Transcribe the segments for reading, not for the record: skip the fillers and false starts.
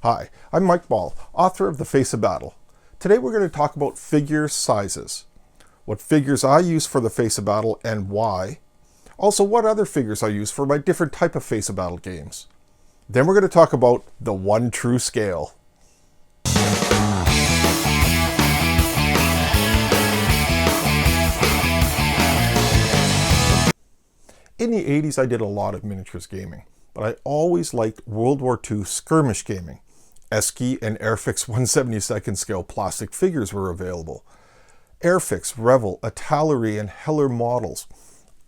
Hi, I'm Mike Ball, author of The Face of Battle. Today we're going to talk about figure sizes, what figures I use for the Face of Battle and why, also what other figures I use for my different type of Face of Battle games. Then we're going to talk about the one true scale. In the 80s I did a lot of miniatures gaming, but I always liked World War II skirmish gaming. Esky and Airfix 1/72 scale plastic figures were available. Airfix, Revell, Italeri, and Heller models.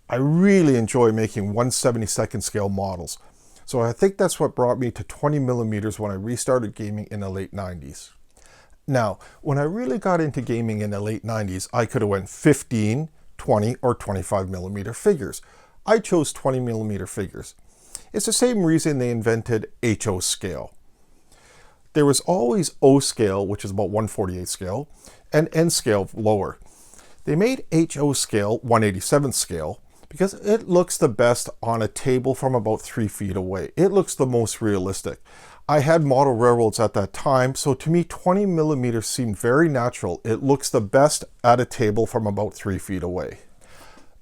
I really enjoy making 1/72 scale models, so I think that's what brought me to 20 millimeters when I restarted gaming in the late 90s. Now, when I really got into gaming in the late 90s, I could have went 15, 20, or 25 millimeter figures. I chose 20 millimeter figures. It's the same reason they invented HO scale. There was always O scale, which is about 1/48 scale, and N scale lower. They made HO scale 1/87 scale because it looks the best on a table from about 3 feet away. It looks the most realistic. I had model railroads at that time, so to me 20 millimeters seemed very natural. It looks the best at a table from about 3 feet away.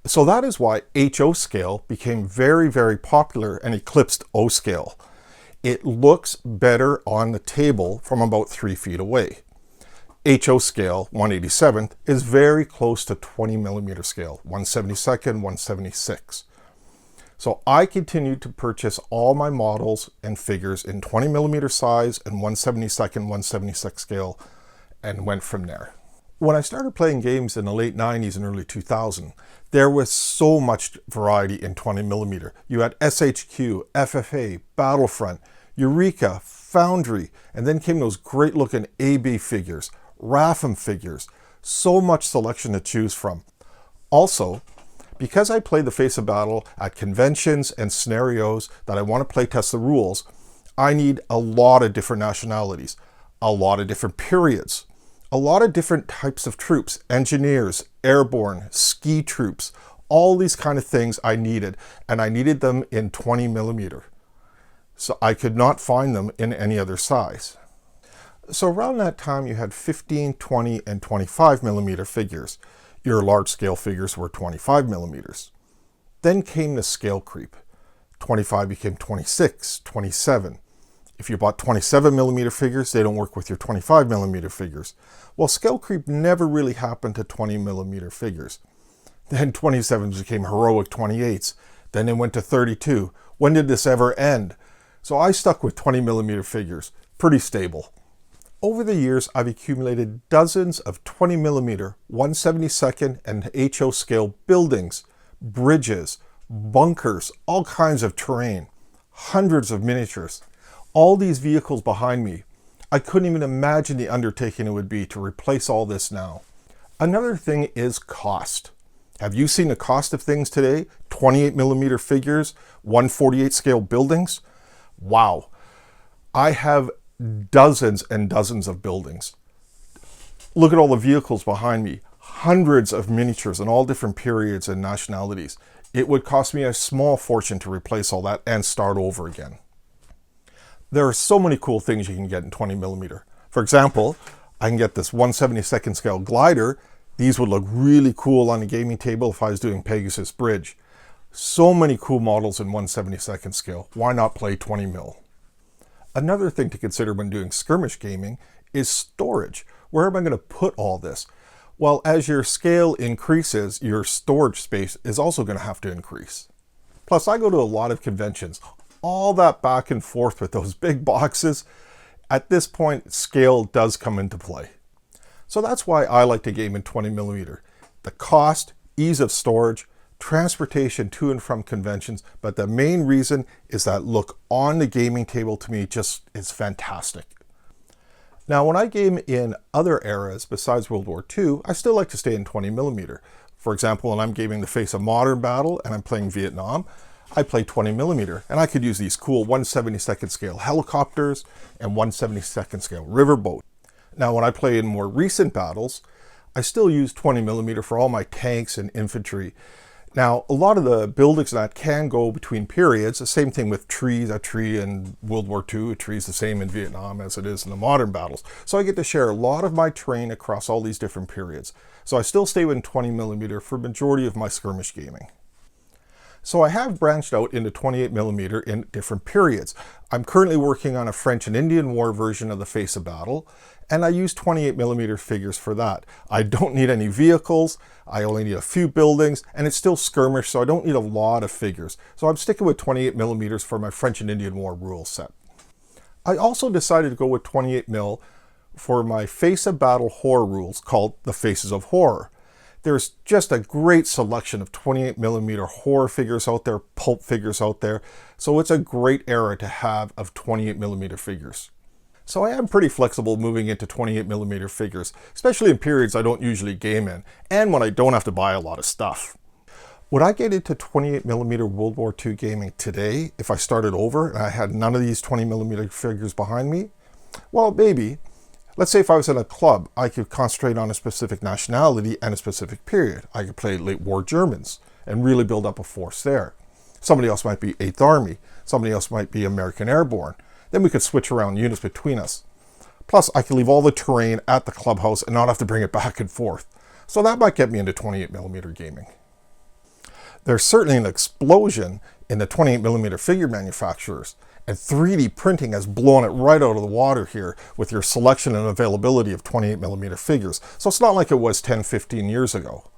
So that is why HO scale became very, very popular and eclipsed O scale. It looks better on the table from about 3 feet away. HO scale 1/87 is very close to 20 millimeter scale, 1/72, 1/76. So I continued to purchase all my models and figures in 20 millimeter size and 1/72, 1/76 scale and went from there. When I started playing games in the late 90s and early 2000, there was so much variety in 20 millimeter. You had SHQ, FFA, Battlefront, Eureka, Foundry, and then came those great looking AB figures, RAFM figures, so much selection to choose from. Also, because I play the Face of Battle at conventions and scenarios that I want to play test the rules, I need a lot of different nationalities, a lot of different periods, a lot of different types of troops, engineers, airborne, ski troops, all these kind of things I needed, and I needed them in 20 millimeter. So I could not find them in any other size. So around that time you had 15, 20, and 25 millimeter figures. Your large scale figures were 25 millimeters. Then came the scale creep. 25 became 26, 27. If you bought 27 millimeter figures, they don't work with your 25 millimeter figures. Well, scale creep never really happened to 20 millimeter figures. Then 27s became heroic 28s. Then it went to 32. When did this ever end? So I stuck with 20 millimeter figures, pretty stable. Over the years, I've accumulated dozens of 20 millimeter, 1/72 and HO scale buildings, bridges, bunkers, all kinds of terrain, hundreds of miniatures. All these vehicles behind me, I couldn't even imagine the undertaking it would be to replace all this now. Another thing is cost. Have you seen the cost of things today? 28 millimeter figures, 1/48 scale buildings? Wow. I have dozens and dozens of buildings. Look at all the vehicles behind me, hundreds of miniatures in all different periods and nationalities. It would cost me a small fortune to replace all that and start over again. There are so many cool things you can get in 20 millimeter. For example, I can get this 1/72 scale glider. These would look really cool on a gaming table if I was doing Pegasus Bridge. So many cool models in 1/72 scale. Why not play 20 mil? Another thing to consider when doing skirmish gaming is storage. Where am I going to put all this? Well, as your scale increases, your storage space is also going to have to increase. Plus, I go to a lot of conventions. All that back and forth with those big boxes, at this point, scale does come into play. So that's why I like to game in 20 millimeter. The cost, ease of storage, transportation to and from conventions, but the main reason is that look on the gaming table to me just is fantastic. Now, when I game in other eras besides World War II, I still like to stay in 20 millimeter. For example, when I'm gaming the Face of Modern Battle and I'm playing Vietnam, I play 20 millimeter, and I could use these cool 1/72 scale helicopters and 1/72 scale riverboat. Now, when I play in more recent battles, I still use 20 millimeter for all my tanks and infantry. Now, a lot of the buildings that can go between periods, the same thing with trees. A tree in World War II, a tree is the same in Vietnam as it is in the modern battles. So I get to share a lot of my terrain across all these different periods. So I still stay within 20mm for majority of my skirmish gaming. So I have branched out into 28mm in different periods. I'm currently working on a French and Indian War version of the Face of Battle, and I use 28mm figures for that. I don't need any vehicles, I only need a few buildings, and it's still skirmish, so I don't need a lot of figures. So I'm sticking with 28mm for my French and Indian War rule set. I also decided to go with 28mm for my Face of Battle horror rules called the Faces of Horror. There's just a great selection of 28mm horror figures out there, pulp figures out there, so it's a great era to have of 28mm figures. So I am pretty flexible moving into 28mm figures, especially in periods I don't usually game in, and when I don't have to buy a lot of stuff. Would I get into 28mm World War II gaming today if I started over and I had none of these 20mm figures behind me? Well, maybe. Let's say if I was in a club, I could concentrate on a specific nationality and a specific period. I could play late war Germans and really build up a force there. Somebody else might be 8th Army. Somebody else might be American Airborne. Then we could switch around units between us. Plus, I could leave all the terrain at the clubhouse and not have to bring it back and forth. So that might get me into 28mm gaming. There's certainly an explosion in the 28mm figure manufacturers, and 3D printing has blown it right out of the water here with your selection and availability of 28mm figures. So it's not like it was 10-15 years ago.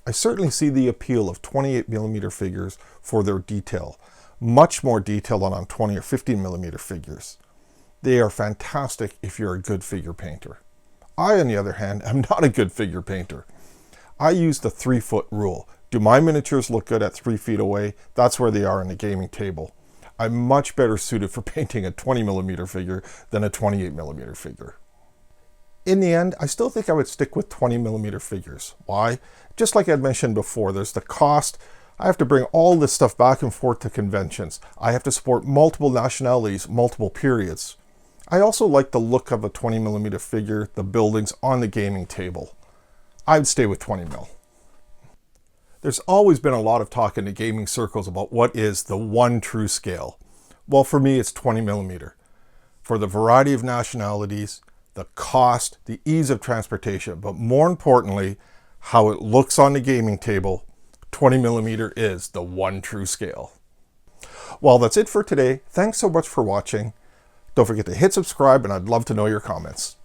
I certainly see the appeal of 28mm figures for their detail, much more detail than on 20 or 15mm figures. They are fantastic if you're a good figure painter. I, on the other hand, am not a good figure painter. I use the 3-foot rule. Do my miniatures look good at 3 feet away? That's where they are on the gaming table. I'm much better suited for painting a 20mm figure than a 28mm figure. In the end, I still think I would stick with 20mm figures. Why? Just like I mentioned before, there's the cost. I have to bring all this stuff back and forth to conventions. I have to support multiple nationalities, multiple periods. I also like the look of a 20mm figure, the buildings on the gaming table. I'd stay with 20mm. There's always been a lot of talk in the gaming circles about what is the one true scale. Well, for me, it's 20mm. For the variety of nationalities, the cost, the ease of transportation, but more importantly, how it looks on the gaming table, 20mm is the one true scale. Well, that's it for today. Thanks so much for watching. Don't forget to hit subscribe, and I'd love to know your comments.